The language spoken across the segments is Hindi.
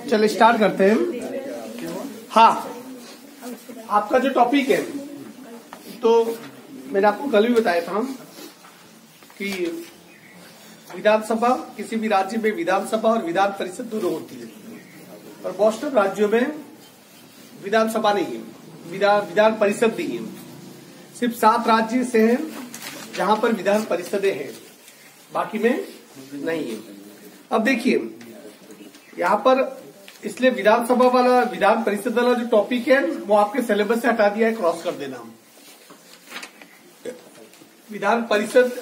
चलिए स्टार्ट करते हैं। हाँ, आपका जो टॉपिक है, तो मैंने आपको कल भी बताया था कि विधानसभा, किसी भी राज्य में विधानसभा और विधान परिषद दोनों होती है, और मोस्ट ऑफ राज्यों में विधानसभा नहीं है, विधान परिषद नहीं है। सिर्फ 7 राज्य से हैं जहां पर विधान परिषदें हैं, बाकी में नहीं है। अब देखिए यहाँ पर, इसलिए विधानसभा वाला, विधान परिषद वाला जो टॉपिक है वो आपके सिलेबस से हटा दिया है, क्रॉस कर देना। विधान परिषद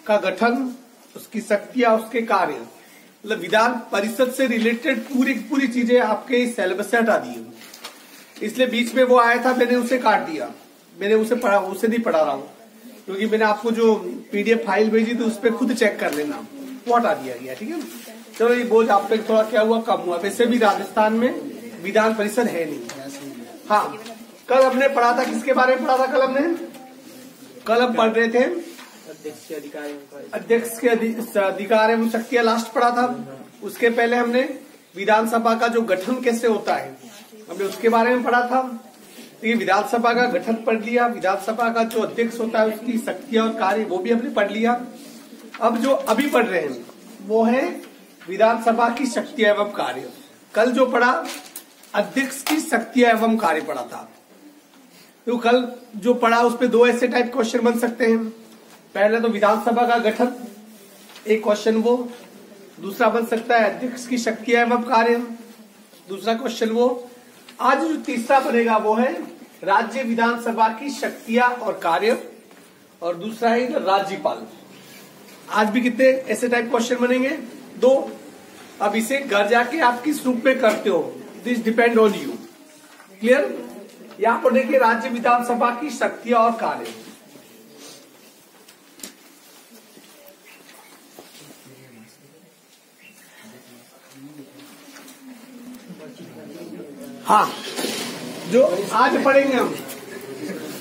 का गठन, उसकी शक्तियां, उसके कार्य, मतलब विधान परिषद से रिलेटेड पूरी चीजें आपके सिलेबस से हटा दी। इसलिए बीच में वो आया था, मैंने उसे काट दिया, मैंने उसे नहीं पढ़ा रहा हूं, क्योंकि मैंने आपको जो पीडीएफ फाइल भेजी थी उस पर खुद चेक कर लेना, वो हटा दिया गया। ठीक है, चलो ये बोझ आप पे थोड़ा क्या हुआ, कम हुआ। वैसे भी राजस्थान में विधान परिषद है नहीं। हाँ, कल हमने पढ़ा था, किसके बारे में पढ़ा था कल हमने? कल हम पढ़ रहे थे अध्यक्ष के अधिकार एवं शक्तियां, लास्ट पढ़ा था। उसके पहले हमने विधानसभा का जो गठन कैसे होता है, हमने उसके बारे में पढ़ा था। तो ये विधानसभा का गठन पढ़ लिया, विधानसभा का जो अध्यक्ष होता है उसकी शक्तियां और कार्य, वो भी हमने पढ़ लिया। अब जो अभी पढ़ रहे हैं वो है विधानसभा की शक्तियां एवं कार्य। कल जो पढ़ा अध्यक्ष की शक्तियां एवं कार्य पढ़ा था, तो कल जो पढ़ा उस पे 2 ऐसे टाइप क्वेश्चन बन सकते हैं। पहले तो विधानसभा का गठन, एक क्वेश्चन वो। दूसरा बन सकता है अध्यक्ष की शक्तियां एवं कार्य, दूसरा क्वेश्चन वो। आज जो तीसरा बनेगा वो है राज्य विधानसभा की शक्तियां और कार्य, और दूसरा है राज्यपाल। आज भी कितने ऐसे टाइप क्वेश्चन बनेंगे? 2। अब इसे घर जाके आप किस रूप में करते हो, this depend on you. Clear? यहां पर देखिए, राज्य विधानसभा की शक्तियां और कार्य। हाँ, जो आज पढ़ेंगे हम,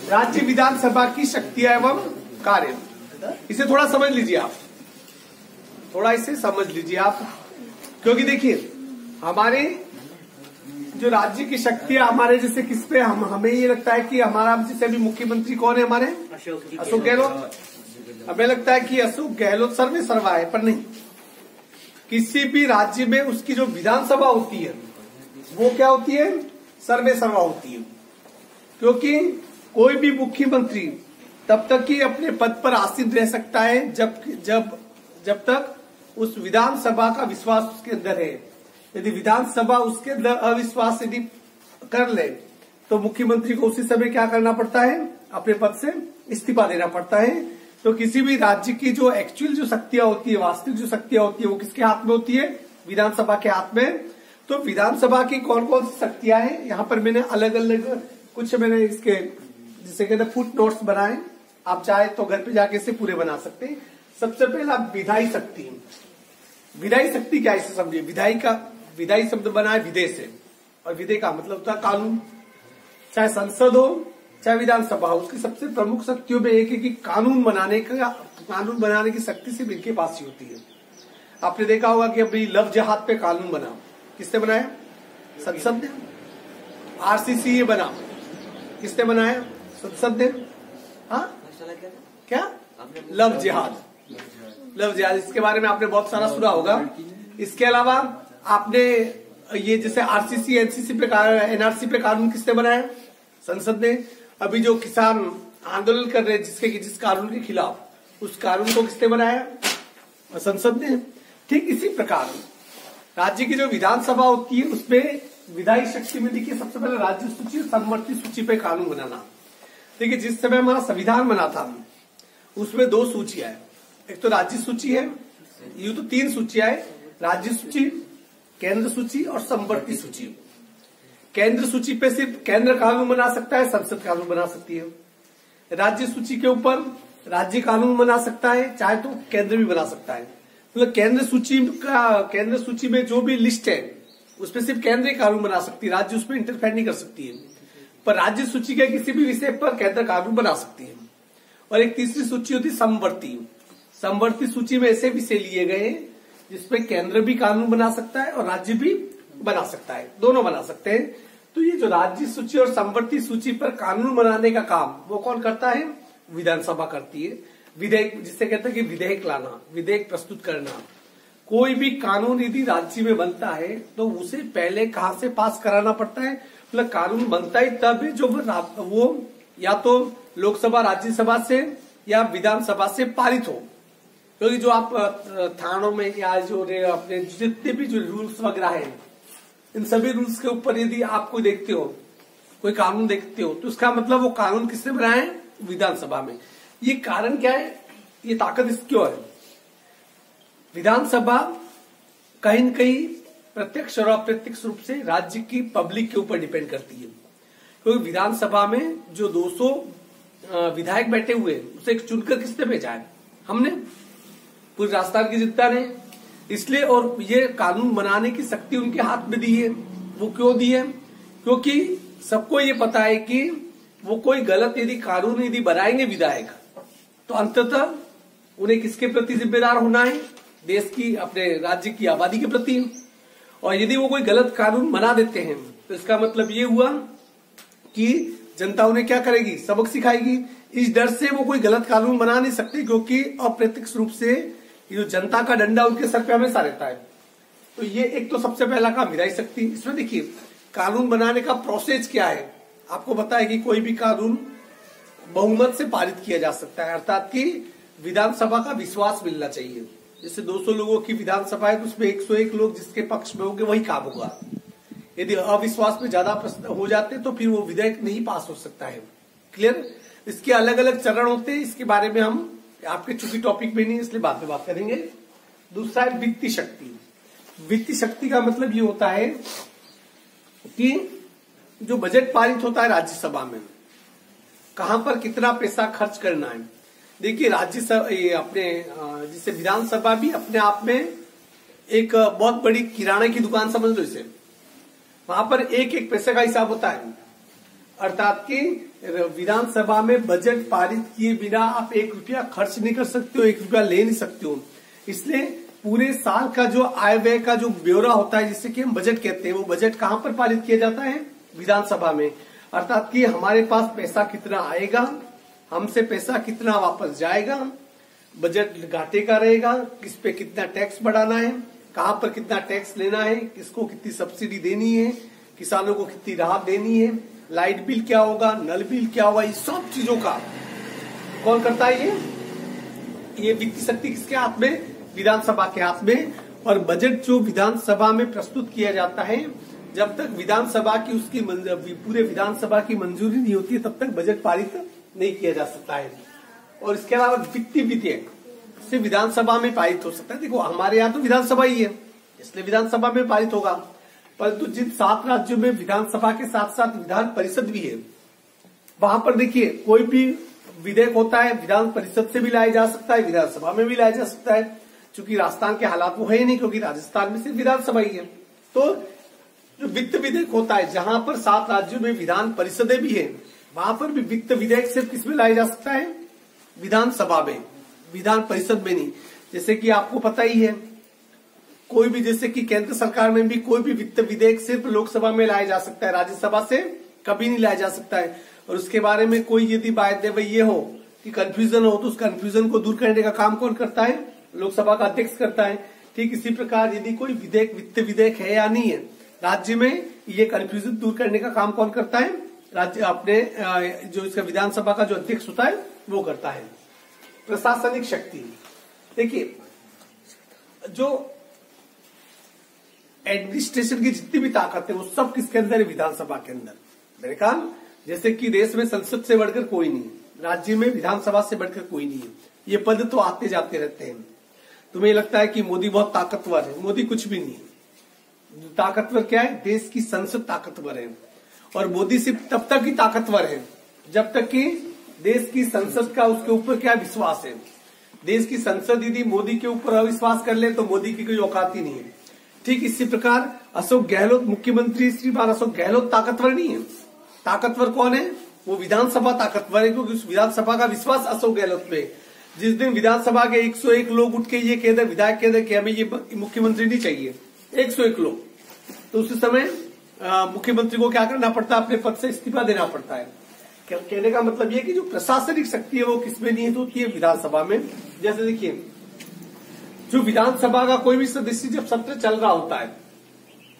राज्य विधानसभा की शक्तियां एवं कार्य, इसे थोड़ा समझ लीजिए आप, थोड़ा इसे समझ लीजिए आप, क्योंकि देखिए हमारे जो राज्य की शक्तियां, हमारे जैसे किस पे हमें ये लगता है कि हमारा जैसे अभी मुख्यमंत्री कौन है हमारे? अशोक गहलोत। हमें लगता है कि अशोक गहलोत सर्वे सर्वा है, पर नहीं। किसी भी राज्य में उसकी जो विधानसभा होती है वो क्या होती है? सर्वे सर्वा होती है। क्योंकि कोई भी मुख्यमंत्री तब तक ही अपने पद पर आसीन रह सकता है जब तक उस विधानसभा का विश्वास उसके अंदर है। यदि विधानसभा उसके अंदर अविश्वास यदि कर ले, तो मुख्यमंत्री को उसी समय क्या करना पड़ता है? अपने पद से इस्तीफा देना पड़ता है। तो किसी भी राज्य की जो एक्चुअल जो शक्तियां होती है, वास्तविक जो शक्तियां होती है, वो किसके हाथ में होती है? विधानसभा के हाथ में। तो विधानसभा की कौन कौन सी शक्तियां हैं, यहाँ पर मैंने अलग अलग कुछ मैंने इसके जिसे कहते हैं फुट नोट्स बनाए। आप चाहे तो घर पे जाके इसे पूरे बना सकते हैं। सबसे पहले आप विधायी शक्ति। विधायी शक्ति क्या है इसे समझिए। विधायी शब्द बना है विधेय से, और विधेय का मतलब होता है कानून। चाहे संसद हो चाहे विधानसभा हो, उसकी सबसे प्रमुख शक्तियों में एक है कि कानून बनाने की शक्ति सिर्फ इनके पास ही होती है। आपने देखा होगा कि अभी लव जिहाद पे कानून बना, किसने बनाया? संसद ने। आरसीसी बना, किसने बनाया? संसद ने। हाँ, क्या? लव जिहाद। इसके बारे में आपने बहुत सारा सुना होगा। इसके अलावा आपने ये जैसे आरसीसी, एनसीसी पे, एनआरसी पे कानून किसने बनाया? संसद ने। अभी जो किसान आंदोलन कर रहे हैं जिस कानून के खिलाफ, उस कानून को किसने बनाया? संसद ने। ठीक इसी प्रकार राज्य की जो विधानसभा होती है उसमें विधायी शक्ति में देखिए, सबसे पहले राज्य सूची और समवर्ती सूची पे कानून बनाना। देखिए, जिस समय हमारा संविधान बना था उसमें 2 सूचियां है। एक तो राज्य सूची है, यूं तो 3 सूचियां है, राज्य सूची, केंद्र सूची और समवर्ती सूची। केंद्र सूची पे सिर्फ केंद्र कानून बना सकता है, संसद कानून बना सकती है। राज्य सूची के ऊपर राज्य कानून बना सकता है, चाहे तो केंद्र भी बना सकता है। मतलब केंद्र सूची में जो भी लिस्ट है उसमें सिर्फ केंद्र कानून बना सकती है, राज्य उसमें इंटरफेयर नहीं कर सकती है। पर राज्य सूची के किसी भी विषय पर केंद्र कानून बना सकती है। और एक तीसरी सूची होती है समवर्ती। समवर्ती सूची में ऐसे विषय लिए गए जिसमें केंद्र भी कानून बना सकता है और राज्य भी बना सकता है, दोनों बना सकते हैं। तो ये जो राज्य सूची और समवर्ती सूची पर कानून बनाने का काम वो कौन करता है? विधानसभा करती है। विधेयक जिससे कहते हैं कि विधेयक लाना, विधेयक प्रस्तुत करना। कोई भी कानून यदि राज्य में बनता है तो उसे पहले कहां से पास कराना पड़ता है? मतलब कानून बनता ही तब है जो वो या तो लोकसभा राज्यसभा से या विधानसभा से पारित हो। क्योंकि जो आप थानों में या जो अपने जितने भी जो रूल्स वगैरह है, इन सभी रूल्स के ऊपर यदि आप कोई देखते हो, कोई कानून देखते हो, तो उसका मतलब वो कानून किसने बनाया है? विधानसभा में। ये कारण क्या है? ये ताकत इस क्यों है? विधानसभा कहीं न कहीं प्रत्यक्ष और अप्रत्यक्ष रूप से राज्य की पब्लिक के ऊपर डिपेंड करती है। क्योंकि विधानसभा में जो 200 विधायक बैठे हुए उसे चुनकर किसने भेजा है? हमने, पूरी राजस्थान की जनता ने। इसलिए और ये कानून बनाने की शक्ति उनके हाथ में दी है। वो क्यों दी है? क्योंकि सबको ये पता है कि वो कोई गलत यदि कानून यदि बनाएंगे विधायक, तो अंततः उन्हें किसके प्रति जिम्मेदार होना है? देश की, अपने राज्य की आबादी के प्रति। और यदि वो कोई गलत कानून बना देते हैं तो इसका मतलब ये हुआ कि जनता उन्हें क्या करेगी? सबक सिखाएगी। इस डर से वो कोई गलत कानून बना नहीं सकते, क्योंकि अप्रत्यक्ष रूप से ये जनता का डंडा उनके सर पे हमेशा रहता है। तो ये एक तो सबसे पहला काम विधायी शक्ति। इसमें देखिए कानून बनाने का प्रोसेस क्या है। आपको पता है कि कोई भी कानून बहुमत से पारित किया जा सकता है, अर्थात कि विधानसभा का विश्वास मिलना चाहिए। जैसे 200 लोगों की विधानसभा है तो उसमें 101 लोग जिसके पक्ष में होंगे वही काम होगा। यदि अविश्वास में ज्यादा प्रश्न हो जाते तो फिर वो विधेयक नहीं पास हो सकता है। क्लियर? इसके अलग अलग चरण होते हैं, इसके बारे में हम आपके चूंकि टॉपिक में नहीं इसलिए बाद में बात करेंगे। दूसरा है वित्तीय शक्ति। वित्तीय शक्ति का मतलब ये होता है कि जो बजट पारित होता है राज्यसभा में, कहां पर कितना पैसा खर्च करना है। देखिए राज्यसभा अपने जिसे विधानसभा भी अपने आप में एक बहुत बड़ी किराने की दुकान समझ लो इसे। वहां पर एक एक पैसे का हिसाब होता है, अर्थात कि विधानसभा में बजट पारित किए बिना आप 1 रुपया खर्च नहीं कर सकते हो, 1 रुपया ले नहीं सकते हो। इसलिए पूरे साल का जो आय व्यय का जो ब्यौरा होता है जिसे कि हम बजट कहते हैं, वो बजट कहां पर पारित किया जाता है? विधानसभा में। अर्थात कि हमारे पास पैसा कितना आएगा, हमसे पैसा कितना वापस जाएगा, बजट घाटे का रहेगा, किस पे कितना टैक्स बढ़ाना है, कहां पर कितना टैक्स लेना है, किसको कितनी सब्सिडी देनी है, किसानों को कितनी राहत देनी है, लाइट बिल क्या होगा, नल बिल क्या होगा, इस सब चीजों का कौन करता है? ये वित्तीय शक्ति किसके हाथ में? विधानसभा के हाथ में। और बजट जो विधानसभा में प्रस्तुत किया जाता है, जब तक विधानसभा की उसकी पूरे विधानसभा की मंजूरी नहीं होती है तब तक बजट पारित नहीं किया जा सकता है। और इसके अलावा वित्तीय विधेयक से विधानसभा में पारित हो सकता है। देखो हमारे यहाँ तो विधानसभा ही है इसलिए विधानसभा में पारित होगा, परंतु जिन 7 राज्यों में विधानसभा के साथ साथ विधान परिषद भी है, वहां पर देखिए कोई भी विधेयक होता है विधान परिषद से भी लाया जा सकता है, विधानसभा में भी लाया जा सकता है। चूंकि राजस्थान के हालात वो है ही नहीं, क्योंकि राजस्थान में सिर्फ विधानसभा ही है। तो जो वित्त विधेयक होता है जहां पर 7 राज्यों में विधान परिषदें भी है, वहां पर भी वित्त विधेयक सिर्फ किसमें लाया जा सकता है? विधानसभा में, विधान परिषद में नहीं। जैसे कि आपको पता ही है कोई भी, जैसे कि केंद्र सरकार में भी कोई भी वित्त विधेयक सिर्फ लोकसभा में लाया जा सकता है, राज्यसभा से कभी नहीं लाया जा सकता है। और उसके बारे में कोई यदि बात ये हो कि कंफ्यूजन हो तो उस कंफ्यूजन को दूर करने का काम कौन करता है? लोकसभा का अध्यक्ष करता है। ठीक इसी प्रकार यदि कोई विधेयक वित्त विधेयक है या नहीं है राज्य में, ये कंफ्यूजन दूर करने का काम कौन करता है? राज्य अपने जो इसका विधानसभा का जो अध्यक्ष होता है वो करता है। प्रशासनिक शक्ति, देखिए जो एडमिनिस्ट्रेशन की जितनी भी ताकत है वो सब किसके अंदर है? विधानसभा के अंदर। मेरे ख्याल जैसे कि देश में संसद से बढ़कर कोई नहीं, राज्य में विधानसभा से बढ़कर कोई नहीं है। ये पद तो आते जाते रहते हैं। तुम्हें लगता है कि मोदी बहुत ताकतवर है, मोदी कुछ भी नहीं है। ताकतवर क्या है? देश की संसद ताकतवर है। और मोदी सिर्फ तब तक ही ताकतवर है जब तक कि देश की संसद का उसके ऊपर क्या विश्वास है। देश की संसद यदि मोदी के ऊपर अविश्वास कर ले तो मोदी की कोई औकात ही नहीं है। ठीक इसी प्रकार अशोक गहलोत, मुख्यमंत्री श्रीमान अशोक गहलोत ताकतवर नहीं है। ताकतवर कौन है? वो विधानसभा ताकतवर है, क्योंकि उस विधानसभा का विश्वास अशोक गहलोत पे। जिस दिन विधानसभा के 101 लोग उठ के ये कह दे, विधायक कह दे कि हमें ये मुख्यमंत्री नहीं चाहिए, 101 लोग, तो उस समय मुख्यमंत्री को क्या करना पड़ता है, अपने पद से इस्तीफा देना पड़ता है। कहने का मतलब ये कि जो प्रशासनिक शक्ति है वो किसमें निहित होती है, विधानसभा में। जैसे देखिए, जो विधानसभा का कोई भी सदस्य जब सत्र चल रहा होता है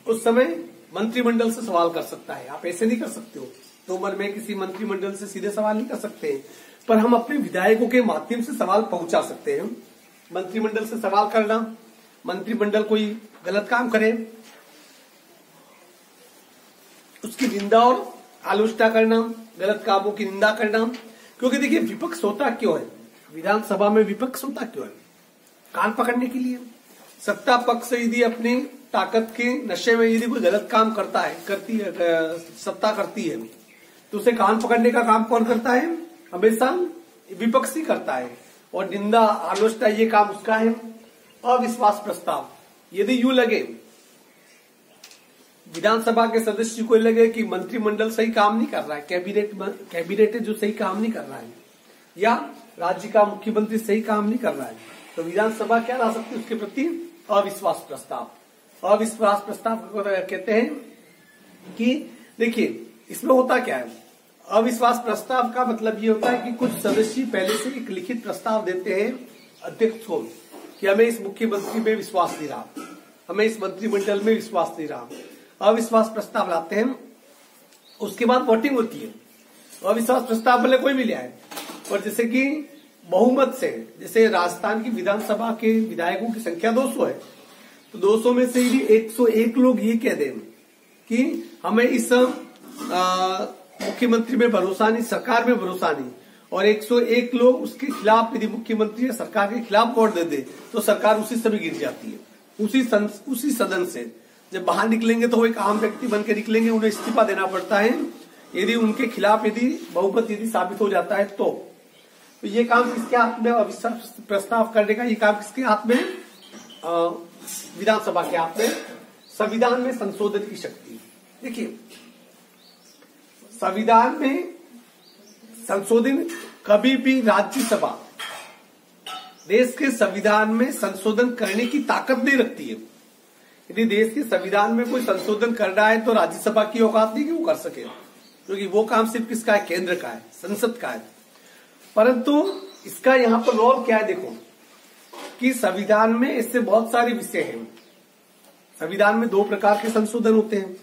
उस समय मंत्रिमंडल से सवाल कर सकता है। आप ऐसे नहीं कर सकते हो, 2 उम्र में किसी मंत्रिमंडल से सीधे सवाल नहीं कर सकते हैं, पर हम अपने विधायकों के माध्यम से सवाल पहुंचा सकते हैं। मंत्रिमंडल से सवाल करना, मंत्रिमंडल कोई गलत काम करे उसकी निंदा और आलोचना करना, गलत कामों की निंदा करना। क्योंकि देखिए, विपक्ष होता क्यों है, विधानसभा में विपक्ष होता क्यों है, कान पकड़ने के लिए। सत्ता पक्ष यदि अपनी ताकत के नशे में यदि कोई गलत काम करता है, सत्ता करती है, तो उसे कान पकड़ने का काम कौन करता है, हमेशा विपक्ष ही करता है। और निंदा आलोचना ये काम उसका है। अविश्वास प्रस्ताव, यदि यूं लगे विधानसभा के सदस्य को लगे कि मंत्रिमंडल सही काम नहीं कर रहा है, कैबिनेट जो सही काम नहीं कर रहा है, या राज्य का मुख्यमंत्री सही काम नहीं कर रहा है, तो विधानसभा क्या ला सकती है उसके प्रति, अविश्वास प्रस्ताव। अविश्वास प्रस्ताव कहते हैं कि देखिए, इसमें होता क्या है, अविश्वास प्रस्ताव का मतलब ये होता है कि कुछ सदस्य पहले से एक लिखित प्रस्ताव देते हैं अध्यक्ष को कि हमें इस मुख्यमंत्री में विश्वास नहीं रहा, हमें इस मंत्रिमंडल में विश्वास नहीं रहा। अविश्वास प्रस्ताव लाते हैं, उसके बाद वोटिंग होती है। अविश्वास प्रस्ताव भले कोई भी ले आए, और जैसे कि बहुमत से, जैसे राजस्थान की विधानसभा के विधायकों की संख्या 200 है, तो 200 में से यदि 101 लोग ये कह दें कि हमें इस मुख्यमंत्री में भरोसा नहीं, सरकार में भरोसा नहीं, और 101 लोग उसके खिलाफ यदि मुख्यमंत्री या सरकार के खिलाफ वोट दे दे, तो सरकार उसी समय गिर जाती है। उसी सदन से जब बाहर निकलेंगे तो वो एक आम व्यक्ति बन के निकलेंगे, उन्हें इस्तीफा देना पड़ता है यदि उनके खिलाफ यदि बहुमत यदि साबित हो जाता है। तो ये काम किसके हाथ में, अविश्वास प्रस्ताव करने का ये काम किसके हाथ में, विधानसभा के हाथ में। संविधान में संशोधन की शक्ति, देखिए संविधान में संशोधन कभी भी राज्यसभा देश के संविधान में संशोधन करने की ताकत नहीं रखती है। यदि देश के संविधान में कोई संशोधन करना है तो राज्यसभा की औकात नहीं कि वो कर सके, क्योंकि वो काम सिर्फ किसका है, केंद्र का है, संसद का है। परंतु इसका यहाँ पर रोल क्या है, देखो कि संविधान में इससे बहुत सारे विषय हैं। संविधान में 2 प्रकार के संशोधन होते हैं।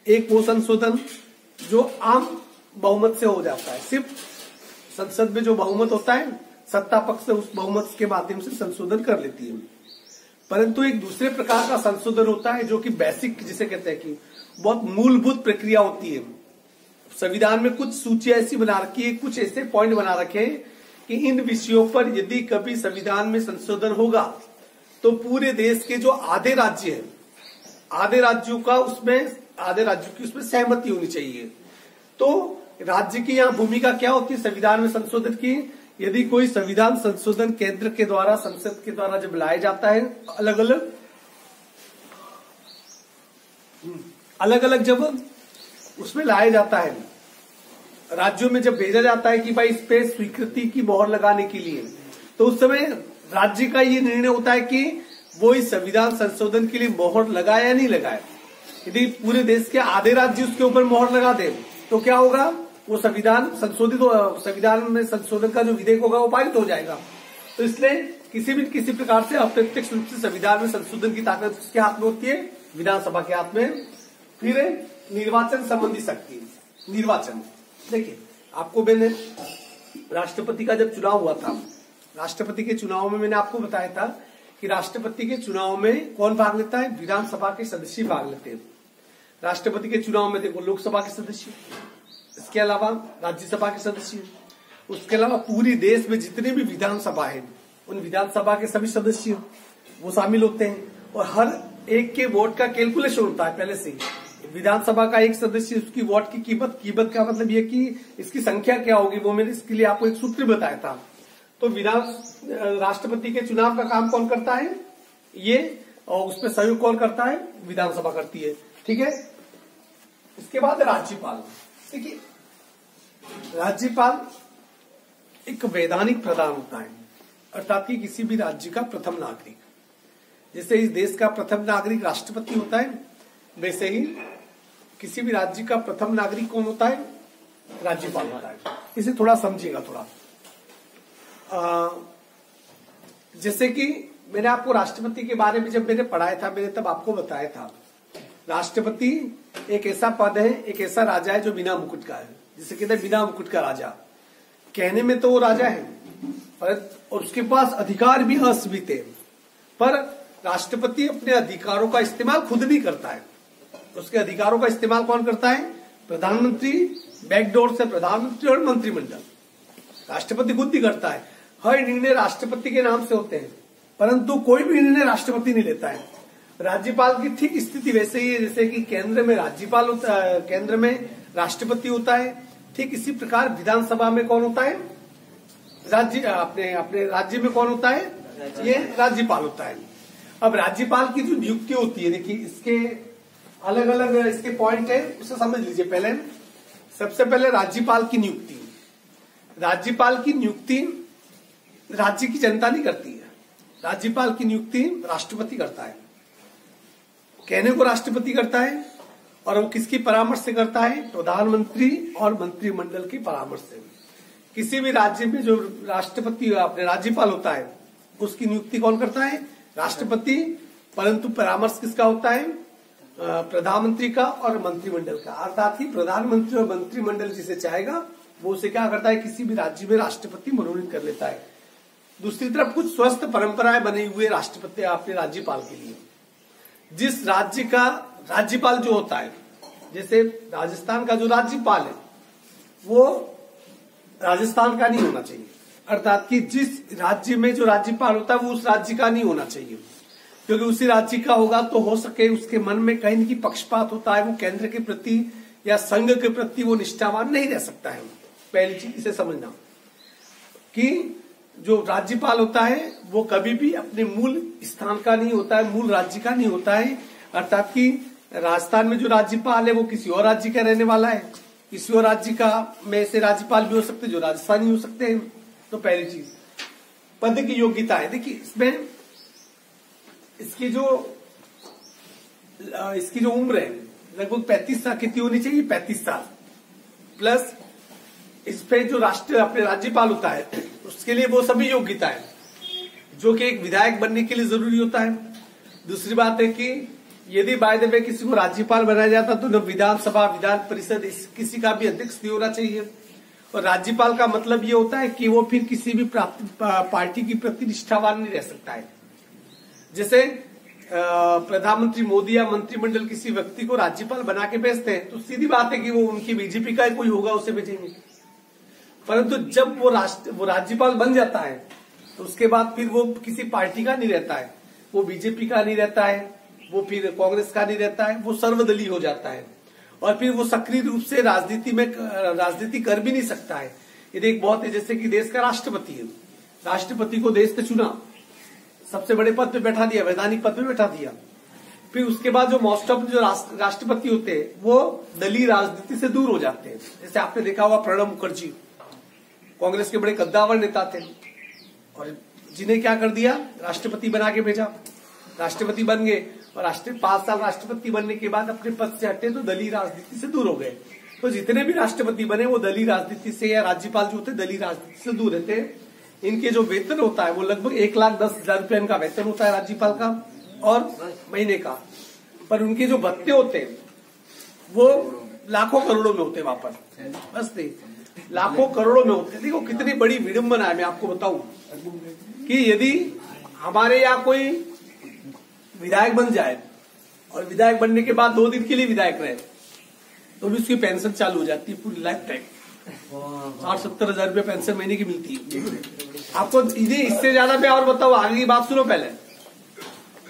एक वो संशोधन जो आम बहुमत से हो जाता है, सिर्फ संसद में जो बहुमत होता है, सत्ता पक्ष से उस बहुमत के माध्यम से संशोधन कर लेती है। परंतु एक दूसरे प्रकार का संशोधन होता है जो कि बेसिक, जिसे कहते हैं कि बहुत मूलभूत प्रक्रिया होती है। संविधान में कुछ सूची ऐसी बना रखी है, कुछ ऐसे पॉइंट बना रखे हैं कि इन विषयों पर यदि कभी संविधान में संशोधन होगा तो पूरे देश के जो आधे राज्य है, आधे राज्यों की उसमें सहमति होनी चाहिए। तो राज्य की यहाँ भूमिका क्या होती है संविधान में संशोधन की, यदि कोई संविधान संशोधन केंद्र के द्वारा, संसद के द्वारा जब लाया जाता है, अलग अलग जब उसमें लाया जाता है, राज्यों में जब भेजा जाता है कि भाई इस पे स्वीकृति की मोहर लगाने के लिए, तो उस समय राज्य का ये निर्णय होता है कि वो इस संविधान संशोधन के लिए मोहर लगाए या नहीं लगाए। यदि पूरे देश के आधे राज्य उसके ऊपर मोहर लगा दे तो क्या होगा, वो संविधान में संशोधन का जो विधेयक होगा वो पारित हो जाएगा। तो इसलिए किसी प्रकार से अप्रत्यक्ष रूप से संविधान में संशोधन की ताकत किसके हाथ में होती है, विधानसभा के हाथ में। फिर निर्वाचन संबंधी शक्ति, निर्वाचन, देखिए आपको मैंने राष्ट्रपति का जब चुनाव हुआ था, राष्ट्रपति के चुनाव में मैंने आपको बताया था कि राष्ट्रपति के चुनाव में कौन भाग लेता है, विधानसभा के सदस्य भाग लेते हैं। राष्ट्रपति के चुनाव में देखो लोकसभा के सदस्य, इसके अलावा राज्यसभा के सदस्य, उसके अलावा पूरी देश में जितने भी विधानसभा है उन विधानसभा के सभी सदस्य वो शामिल होते हैं। और हर एक के वोट का कैलकुलेशन होता है पहले से। विधानसभा का एक सदस्य, उसकी वोट की कीमत का मतलब ये कि इसकी संख्या क्या होगी, वो मैंने इसके लिए आपको एक सूत्र बताया था। तो राष्ट्रपति के चुनाव का काम कौन करता है ये, और उसमें सहयोग कौन करता है, विधानसभा करती है, ठीक है। इसके बाद राज्यपाल, देखिए राज्यपाल एक वैधानिक प्रधान होता है, अर्थात कि किसी भी राज्य का प्रथम नागरिक। जैसे इस देश का प्रथम नागरिक राष्ट्रपति होता है, वैसे ही किसी भी राज्य का प्रथम नागरिक कौन होता है? राज्यपाल होता है। इसे थोड़ा समझिएगा थोड़ा। जैसे कि मैंने आपको राष्ट्रपति के बारे में जब मैंने पढ़ाया था, मैंने तब आपको बताया था राष्ट्रपति एक ऐसा पद है, एक ऐसा राजा है जो बिना मुकुट का है, जिसे कहते हैं बिना मुकुट का राजा। कहने में तो वो राजा है पर और उसके पास अधिकार भी असीमित है, पर राष्ट्रपति अपने अधिकारों का इस्तेमाल खुद नहीं करता है। उसके अधिकारों का इस्तेमाल कौन करता है? प्रधानमंत्री, बैकडोर से प्रधानमंत्री और मंत्रिमंडल। राष्ट्रपति खुद नहीं करता है। हर निर्णय राष्ट्रपति के नाम से होते हैं, परंतु कोई भी निर्णय राष्ट्रपति नहीं लेता है। राज्यपाल की ठीक स्थिति वैसे ही है जैसे कि केंद्र में राज्यपाल होता है, केंद्र में राष्ट्रपति होता है, ठीक इसी प्रकार विधानसभा में कौन होता है? राज्य अपने राज्य में कौन होता है? ये राज्यपाल होता है। अब राज्यपाल की जो नियुक्ति होती है, देखिए इसके अलग अलग इसके पॉइंट है, उसे समझ लीजिए। पहले सबसे पहले राज्यपाल की नियुक्ति। राज्यपाल की नियुक्ति राज्य की जनता नहीं करती है, राज्यपाल की नियुक्ति राष्ट्रपति करता है। कहने को राष्ट्रपति करता है और वो किसकी परामर्श से करता है? प्रधानमंत्री और मंत्रिमंडल की परामर्श से। किसी भी राज्य में जो राष्ट्रपति अपने राज्यपाल होता है उसकी नियुक्ति कौन करता है? राष्ट्रपति, परंतु परामर्श किसका होता है? प्रधानमंत्री का और मंत्रिमंडल का। अर्थात ही प्रधानमंत्री और मंत्रिमंडल जिसे चाहेगा वो उसे क्या करता है? किसी भी राज्य में राष्ट्रपति मनोनीत कर लेता है। दूसरी तरफ कुछ स्वस्थ परंपराएं बनी हुई है राष्ट्रपति अपने राज्यपाल के लिए। जिस राज्य का राज्यपाल जो होता है, जैसे राजस्थान का जो राज्यपाल है वो राजस्थान का नहीं होना चाहिए, अर्थात कि जिस राज्य में जो राज्यपाल होता है वो उस राज्य का नहीं होना चाहिए, क्योंकि उसी राज्य का होगा तो हो सके उसके मन में कहीं की पक्षपात होता है, वो केंद्र के प्रति या संघ के प्रति वो निष्ठावान नहीं रह सकता है। पहली चीज इसे समझना कि जो राज्यपाल होता है वो कभी भी अपने मूल स्थान का नहीं होता है, मूल राज्य का नहीं होता है। अर्थात कि राजस्थान में जो राज्यपाल है वो किसी और राज्य का रहने वाला है, किसी और राज्य का में से राज्यपाल भी हो सकते हैं जो राजस्थानी हो सकते हैं। तो पहली चीज पद की योग्यता है। देखिए इसमें इसकी जो उम्र है लगभग 35 साल कितनी होनी चाहिए? 35 साल प्लस इस पे जो अपने राज्यपाल होता है उसके लिए वो सभी योग्यता है जो कि एक विधायक बनने के लिए जरूरी होता है। दूसरी बात है कि यदि बाय द वे किसी को राज्यपाल बनाया जाता तो न विधानसभा, विधान परिषद किसी का भी अध्यक्ष नहीं होना चाहिए। और राज्यपाल का मतलब ये होता है कि वो फिर किसी भी पार्टी की प्रति निष्ठावान नहीं रह सकता है। जैसे प्रधानमंत्री मोदी या मंत्रिमंडल किसी व्यक्ति को राज्यपाल बना के भेजते हैं तो सीधी बात है कि वो उनकी बीजेपी का कोई होगा उसे भेजेंगे, परंतु जब वो राज्यपाल बन जाता है तो उसके बाद फिर वो किसी पार्टी का नहीं रहता है, वो बीजेपी का नहीं रहता है, वो फिर कांग्रेस का नहीं रहता है, वो सर्वदलीय हो जाता है और फिर वो सक्रिय रूप से राजनीति कर भी नहीं सकता है। ये एक बहुत है जैसे कि देश का राष्ट्रपति है, राष्ट्रपति को देश ने चुना, सबसे बड़े पद पे बैठा दिया, वैधानिक पद पे बैठा दिया, फिर उसके बाद जो मोस्ट ऑफ जो राष्ट्रपति होते हैं वो दलीय राजनीति से दूर हो जाते हैं। जैसे आपने देखा होगा प्रणब मुखर्जी कांग्रेस के बड़े कद्दावर नेता थे और जिन्हें क्या कर दिया? राष्ट्रपति बना के भेजा, राष्ट्रपति बन गए और 5 साल राष्ट्रपति बनने के बाद अपने पद से हटे तो दलीय राजनीति से दूर हो गए। तो जितने भी राष्ट्रपति बने वो दलीय राजनीति से या राज्यपाल जो होते दलीय राजनीति से दूर रहते हैं। इनके जो वेतन होता है वो लगभग 1,10,000 रुपया इनका वेतन होता है राज्यपाल का और महीने का, पर उनके जो भत्ते होते हैं वो लाखों करोड़ों में होते हैं, वापस बस लाखों करोड़ों में होते हैं। देखो कितनी बड़ी विडंबना है। मैं आपको बताऊं कि यदि हमारे यहाँ कोई विधायक बन जाए और विधायक बनने के बाद 2 दिन के लिए विधायक रहे तो भी उसकी पेंशन चालू हो जाती है पूरी लाइफ टाइम। 60-70 हजार रुपये पेंशन महीने की मिलती है आपको। इससे ज्यादा मैं और बताऊं, आगे की बात सुनो पहले।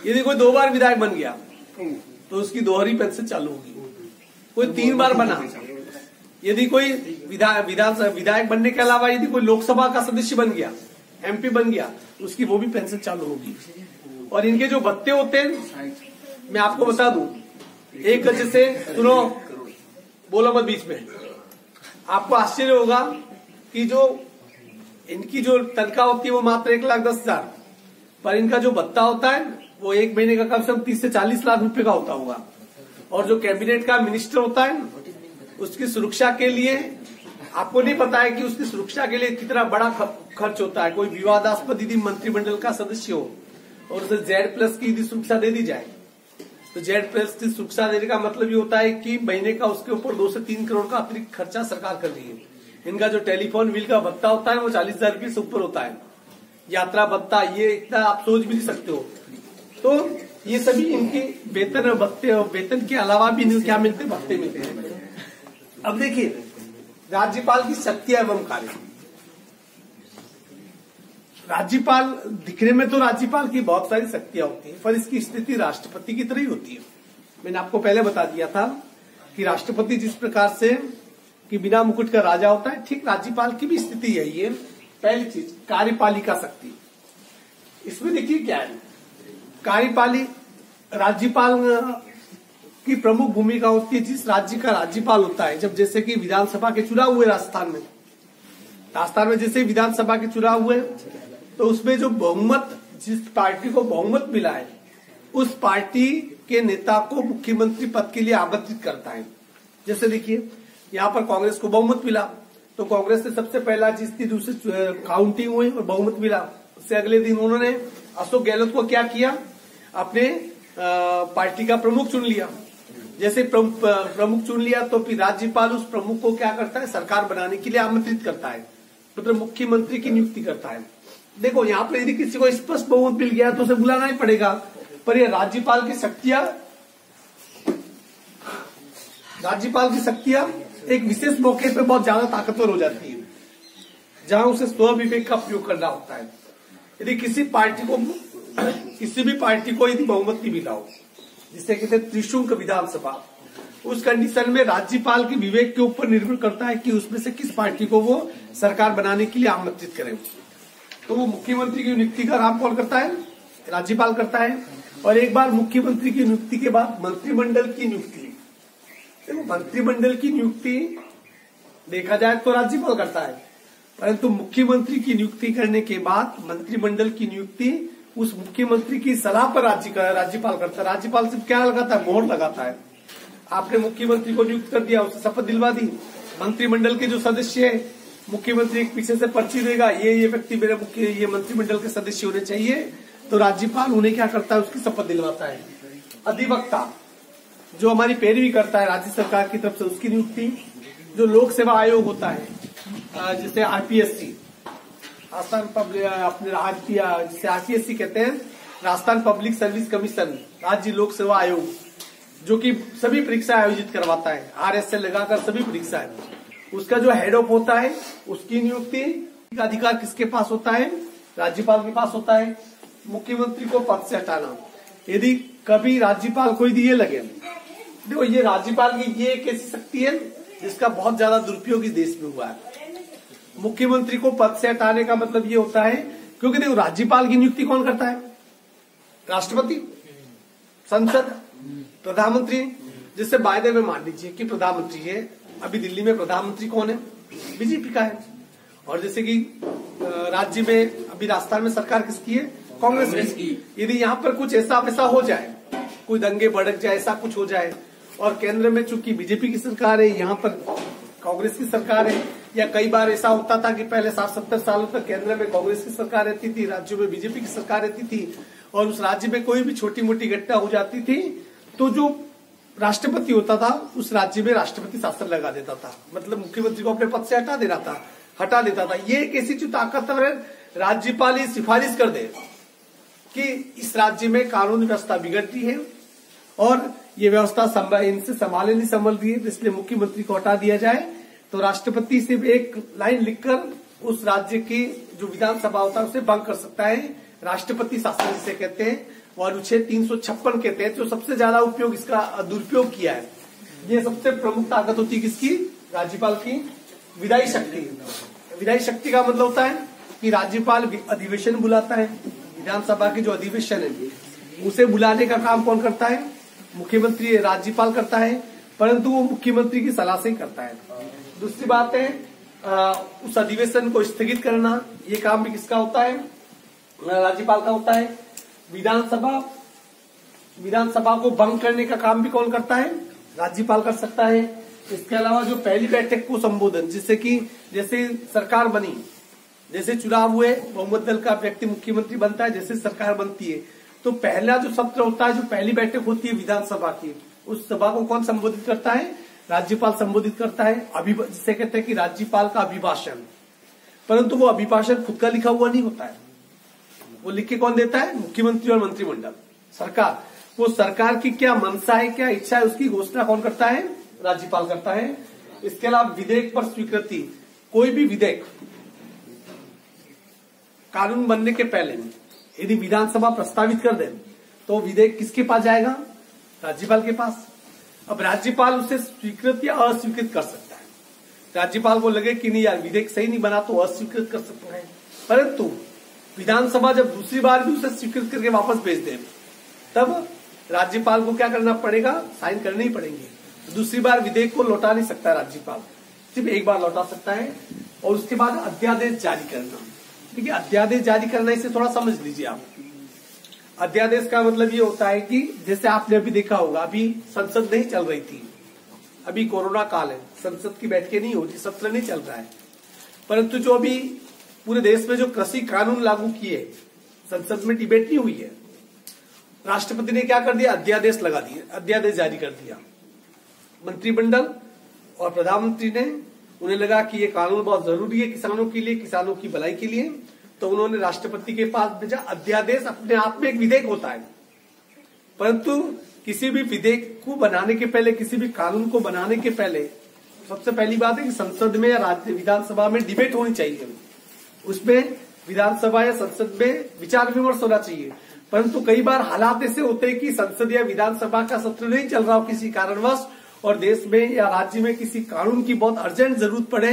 यदि कोई 2 बार विधायक बन गया तो उसकी दोहरी पेंशन चालू होगी। कोई 3 बार बना, यदि कोई विधायक बनने के अलावा यदि कोई लोकसभा का सदस्य बन गया, एमपी बन गया, तो उसकी वो भी पेंशन चालू होगी। और इनके जो भत्ते होते हैं मैं आपको बता दूं, एक गज से सुनो, बोलो मत बीच में। आपको आश्चर्य होगा कि जो इनकी जो तनख्वाह होती है वो मात्र 1,10,000, पर इनका जो भत्ता होता है वो एक महीने का कम से कम 30 से 40 लाख रुपए का होता होगा। और जो कैबिनेट का मिनिस्टर होता है उसकी सुरक्षा के लिए आपको नहीं पता है कि उसकी सुरक्षा के लिए कितना बड़ा खर्च होता है। कोई विवादास्पद यदि मंत्रिमंडल का सदस्य हो और उसे Z+ की यदि सुरक्षा दे दी जाए तो Z+ की सुरक्षा देने का मतलब ये होता है कि महीने का उसके ऊपर 2 से 3 करोड़ का अतिरिक्त खर्चा सरकार कर रही है। इनका जो टेलीफोन बिल का भत्ता होता है वो 40,000 रुपये से ऊपर होता है। यात्रा भत्ता ये इतना आप सोच भी नहीं सकते हो। तो ये सभी इनके वेतन और भत्ते और वेतन के अलावा भी इन्हें क्या मिलते, भत्ते मिलते हैं। अब देखिए राज्यपाल की शक्तियां एवं कार्य। राज्यपाल दिखने में तो राज्यपाल की बहुत सारी शक्तियां होती है, पर इसकी स्थिति राष्ट्रपति की तरह ही होती है। मैंने आपको पहले बता दिया था कि राष्ट्रपति जिस प्रकार से कि बिना मुकुट का राजा होता है, ठीक राज्यपाल की भी स्थिति यही है। पहली चीज कार्यपालिका शक्ति। इसमें देखिए क्या है, कार्यपाली राज्यपाल की प्रमुख भूमिका होती है। जिस राज्य का राज्यपाल होता है, जब जैसे कि विधानसभा के चुनाव हुए राजस्थान में जैसे विधानसभा के चुनाव हुए तो उसमें जो बहुमत, जिस पार्टी को बहुमत मिला है उस पार्टी के नेता को मुख्यमंत्री पद के लिए आमंत्रित करता है। जैसे देखिए यहाँ पर कांग्रेस को बहुमत मिला तो कांग्रेस ने सबसे पहला जिस दिन दूसरे काउंटिंग हुई और बहुमत मिला, उससे अगले दिन उन्होंने अशोक गहलोत को क्या किया, अपने पार्टी का प्रमुख चुन लिया। जैसे प्रमुख चुन लिया तो फिर राज्यपाल उस प्रमुख को क्या करता है, सरकार बनाने के लिए आमंत्रित करता है, मतलब मुख्यमंत्री की नियुक्ति करता है। देखो यहाँ पर यदि किसी को स्पष्ट बहुमत मिल गया तो उसे बुलाना ही पड़ेगा, पर ये राज्यपाल की शक्तियां एक विशेष मौके पे बहुत ज्यादा ताकतवर हो जाती है, जहां उसे स्वविवेक का प्रयोग करना होता है। यदि किसी भी पार्टी को यदि बहुमत नहीं मिला हो, जिसे कहते हैं त्रिशंकु विधानसभा, उस कंडीशन में राज्यपाल के विवेक के ऊपर निर्भर करता है कि उसमें से किस पार्टी को वो सरकार बनाने के लिए आमंत्रित करे। तो वो मुख्यमंत्री की नियुक्ति का काम कौन करता है, राज्यपाल करता है। और एक बार मुख्यमंत्री की नियुक्ति के बाद मंत्रिमंडल की नियुक्ति, देखो मंत्रिमंडल की नियुक्ति देखा जाए तो राज्यपाल करता है, परंतु मुख्यमंत्री की नियुक्ति करने के बाद मंत्रिमंडल की नियुक्ति उस मुख्यमंत्री की सलाह पर राज्यपाल करता है। राज्यपाल सिर्फ क्या लगाता है, मोहर लगाता है। आपने मुख्यमंत्री को नियुक्त कर दिया, उसे शपथ दिलवा दी, मंत्रिमंडल के जो सदस्य है मुख्यमंत्री एक पीछे से पर्ची देगा, ये व्यक्ति मेरे ये मंत्रिमंडल के सदस्य होने चाहिए, तो राज्यपाल उन्हें क्या करता है, उसकी शपथ दिलवाता है। अधिवक्ता जो हमारी पैरवी करता है राज्य सरकार की तरफ से, उसकी नियुक्ति। जो लोक सेवा आयोग होता है जैसे RPSC, राजस्थान जिसे RPSC कहते हैं, राजस्थान पब्लिक सर्विस कमीशन, राज्य लोक सेवा आयोग, जो कि सभी परीक्षा आयोजित करवाता है, RSL लगाकर सभी परीक्षाएं, उसका जो हेड ऑफ होता है उसकी नियुक्ति का अधिकार किसके पास होता है, राज्यपाल के पास होता है। मुख्यमंत्री को पद से हटाना, यदि कभी राज्यपाल को यदि ये लगे, देखो ये राज्यपाल की ये एक ऐसी शक्ति है जिसका बहुत ज्यादा दुरुपयोग इस देश में हुआ है। मुख्यमंत्री को पद से हटाने का मतलब ये होता है, क्योंकि देखो राज्यपाल की नियुक्ति कौन करता है, राष्ट्रपति, संसद, प्रधानमंत्री। जिससे वायदे में मान लीजिए कि प्रधानमंत्री है, अभी दिल्ली में प्रधानमंत्री कौन है, बीजेपी का है। और जैसे कि राज्य में अभी राजस्थान में सरकार किसकी है, कांग्रेस की। यदि यहाँ पर कुछ ऐसा वैसा हो जाए, कोई दंगे भड़क जाए, ऐसा कुछ हो जाए, और केंद्र में चूंकि बीजेपी की सरकार है, यहाँ पर कांग्रेस की सरकार है, या कई बार ऐसा होता था कि पहले 60-70 सालों तक केंद्र में कांग्रेस की सरकार रहती थी, राज्यों में बीजेपी की सरकार रहती थी, और उस राज्य में कोई भी छोटी मोटी घटना हो जाती थी तो जो राष्ट्रपति होता था उस राज्य में राष्ट्रपति शासन लगा देता था, मतलब मुख्यमंत्री को अपने पद से हटा देता था। ये एक ऐसी जो ताकतवर है, राज्यपाल सिफारिश कर दे कि इस राज्य में कानून व्यवस्था बिगड़ रही है और ये व्यवस्था इनसे संभाले नहीं संभल रही है, इसलिए मुख्यमंत्री को हटा दिया जाए, तो राष्ट्रपति सिर्फ एक लाइन लिखकर उस राज्य की जो विधानसभा होता है उसे भंग कर सकता है, राष्ट्रपति शासन जिसे कहते हैं, और अनुच्छेद 356 कहते हैं, जो सबसे ज्यादा उपयोग इसका दुरुपयोग किया है। ये सबसे प्रमुख ताकत होती है किसकी, राज्यपाल की। विधायी शक्ति, विधायी शक्ति का मतलब होता है कि राज्यपाल अधिवेशन बुलाता है, विधानसभा की जो अधिवेशन है उसे बुलाने का काम कौन करता है, मुख्यमंत्री, राज्यपाल करता है, परंतु वो मुख्यमंत्री की सलाह से ही करता है। दूसरी बात है उस अधिवेशन को स्थगित करना, ये काम भी किसका होता है, राज्यपाल का होता है। विधानसभा विधानसभा को भंग करने का काम भी कौन करता है? राज्यपाल कर सकता है। इसके अलावा जो पहली बैठक को संबोधन, जैसे सरकार बनी, जैसे चुनाव हुए, बहुमत दल का व्यक्ति मुख्यमंत्री बनता है, जैसे सरकार बनती है, तो पहला जो सत्र होता है, जो पहली बैठक होती है विधानसभा की, उस सभा को कौन संबोधित करता है? राज्यपाल संबोधित करता है। जिसे कहते हैं कि राज्यपाल का अभिभाषण। परंतु वो अभिभाषण खुद का लिखा हुआ नहीं होता है, वो लिख के कौन देता है? मुख्यमंत्री और मंत्रिमंडल, सरकार। वो सरकार की क्या मंशा है, क्या इच्छा है, उसकी घोषणा कौन करता है? राज्यपाल करता है। इसके अलावा विधेयक पर स्वीकृति, कोई भी विधेयक कानून बनने के पहले यदि विधानसभा प्रस्तावित कर दे तो विधेयक किसके पास जाएगा? राज्यपाल के पास। अब राज्यपाल उसे स्वीकृत या अस्वीकृत कर सकता है। राज्यपाल को लगे कि नहीं यार विधेयक सही नहीं बना तो अस्वीकृत कर सकता है, परंतु विधानसभा जब दूसरी बार भी उसे स्वीकृत करके वापस भेज दे तब राज्यपाल को क्या करना पड़ेगा? साइन करने ही पड़ेंगे। दूसरी बार विधेयक को लौटा नहीं सकता राज्यपाल, सिर्फ एक बार लौटा सकता है। और उसके बाद अध्यादेश जारी करना। देखिए अध्यादेश जारी करना, इसे थोड़ा समझ लीजिए आप। अध्यादेश का मतलब ये होता है कि जैसे आपने अभी देखा होगा, अभी संसद नहीं चल रही थी, अभी कोरोना काल है, संसद की बैठकें नहीं होती, सत्र नहीं चल रहा है, परंतु जो अभी पूरे देश में जो कृषि कानून लागू किए, संसद में डिबेट नहीं हुई है, राष्ट्रपति ने क्या कर दिया? अध्यादेश लगा दिए, अध्यादेश जारी कर दिया। मंत्रिमंडल और प्रधानमंत्री ने, उन्हें लगा कि ये कानून बहुत जरूरी है किसानों के लिए, किसानों की भलाई के लिए, तो उन्होंने राष्ट्रपति के पास भेजा। अध्यादेश अपने आप में एक विधेयक होता है, परंतु किसी भी विधेयक को बनाने के पहले, किसी भी कानून को बनाने के पहले सबसे पहली बात है कि संसद में या राज्य विधानसभा में डिबेट होनी चाहिए। उसमें विधानसभा या संसद में विचार विमर्श होना चाहिए। परंतु कई बार हालात ऐसे होते हैं कि संसद या विधानसभा का सत्र नहीं चल रहा हो किसी कारणवश, और देश में या राज्य में किसी कानून की बहुत अर्जेंट जरूरत पड़े,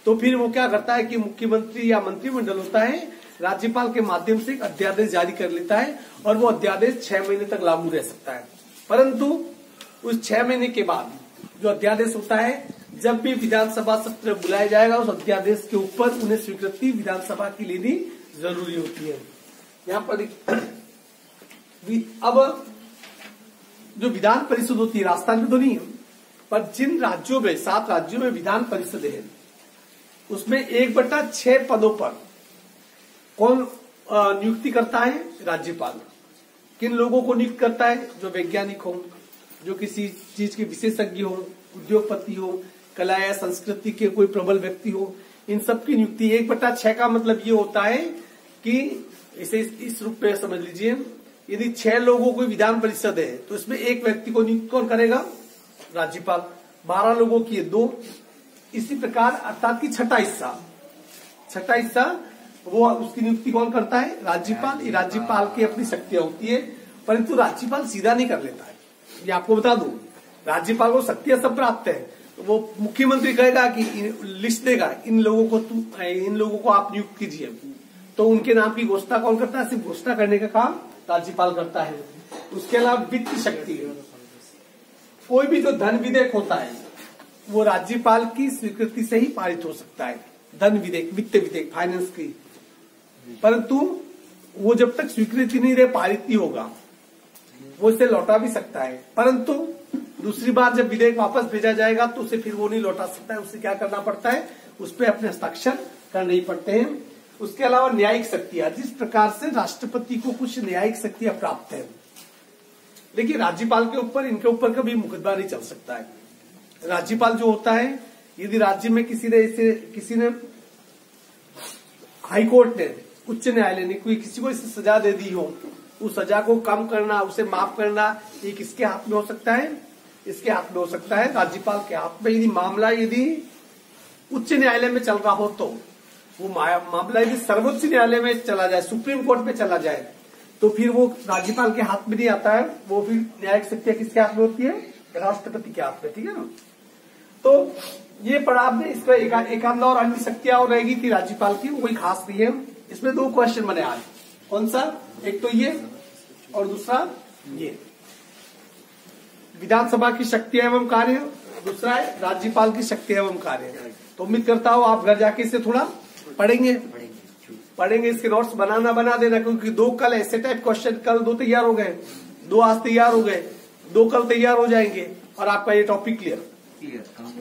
तो फिर वो क्या करता है कि मुख्यमंत्री या मंत्रिमंडल होता है, राज्यपाल के माध्यम से एक अध्यादेश जारी कर लेता है, और वो अध्यादेश 6 महीने तक लागू रह सकता है। परंतु उस 6 महीने के बाद जो अध्यादेश होता है, जब भी विधानसभा सत्र बुलाया जाएगा, उस अध्यादेश के ऊपर उन्हें स्वीकृति विधानसभा की लेनी जरूरी होती है। यहाँ पर अब जो विधान परिषद होती है, राजस्थान में तो नहीं है, पर जिन राज्यों में 7 राज्यों में विधान परिषद है, उसमें 1/6 पदों पर कौन नियुक्ति करता है? राज्यपाल। किन लोगों को नियुक्त करता है? जो वैज्ञानिक हो, जो किसी चीज के विशेषज्ञ हो, उद्योगपति हो, कला या संस्कृति के कोई प्रबल व्यक्ति हो, इन सब की नियुक्ति। 1/6 का मतलब ये होता है कि इसे इस रूप में समझ लीजिए, यदि 6 लोगों को विधान परिषद है तो इसमें एक व्यक्ति को नियुक्त कौन करेगा? राज्यपाल। 12 लोगों की है 2। इसी प्रकार अर्थात कि छठा हिस्सा वो उसकी नियुक्ति कौन करता है? राज्यपाल। ये राज्यपाल की अपनी शक्तियां होती है, परंतु राज्यपाल सीधा नहीं कर लेता है। ये आपको बता दूं, राज्यपाल को शक्तियां सब प्राप्त है, तो वो मुख्यमंत्री कहेगा कि लिस्ट देगा, इन लोगों को आप नियुक्त कीजिए, तो उनके नाम की घोषणा कौन करता है? सिर्फ घोषणा करने का काम राज्यपाल करता है। उसके अलावा वित्त शक्ति, कोई भी जो धन विधेयक होता है वो राज्यपाल की स्वीकृति से ही पारित हो सकता है। धन विधेयक, वित्त विधेयक, फाइनेंस की, परंतु वो जब तक स्वीकृति नहीं दे, पारित नहीं होगा, वो इसे लौटा भी सकता है, परंतु दूसरी बार जब विधेयक वापस भेजा जाएगा तो उसे फिर वो नहीं लौटा सकता है। उसे क्या करना पड़ता है? उस पर अपने हस्ताक्षर करने ही पड़ते हैं। उसके अलावा न्यायिक शक्तियां, जिस प्रकार से राष्ट्रपति को कुछ न्यायिक शक्तियां प्राप्त है, देखिए राज्यपाल के ऊपर, इनके ऊपर कभी मुकदमा नहीं चल सकता है। राज्यपाल जो होता है, यदि राज्य में किसी ने हाईकोर्ट ने, उच्च न्यायालय ने किसी को इसे सजा दे दी हो, उस सजा को कम करना, उसे माफ करना, ये किसके हाथ में हो सकता है? इसके हाथ में हो सकता है, राज्यपाल के हाथ में। यदि मामला उच्च न्यायालय में चल रहा हो, तो वो मामला यदि सर्वोच्च न्यायालय में चला जाए, सुप्रीम कोर्ट में चला जाए, तो फिर वो राज्यपाल के हाथ में नहीं आता है, वो फिर न्यायिक शक्तियां किसके हाथ में होती है? राष्ट्रपति के हाथ में। ठीक है ना? तो ये पढ़ा आपने। इसका एक आध और अन्य शक्तियां और रहेगी थी राज्यपाल की, वो कोई खास नहीं है। इसमें 2 क्वेश्चन बने आज। कौन सा? एक तो ये और दूसरा ये, विधानसभा की शक्ति एवं कार्य, दूसरा है राज्यपाल की शक्ति एवं कार्य। तो उम्मीद करता हूं आप घर जाके इसे थोड़ा पढ़ेंगे। इसके नोट्स बना देना, क्योंकि 2 कल ऐसे टाइप क्वेश्चन, कल 2 तैयार हो गए, 2 आज तैयार हो गए, 2 कल तैयार हो जाएंगे और आपका ये टॉपिक क्लियर।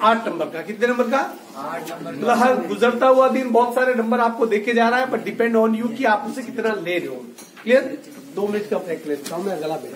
8 नंबर का, कितने नंबर का? 8 नंबर। मतलब हर गुजरता हुआ दिन बहुत सारे नंबर आपको देके जा रहा है, बट डिपेंड ऑन यू कि आप उसे कितना ले रहे हो। क्लियर? 2 मिनट का ब्रेक लेता हूँ मैं, गला बैठ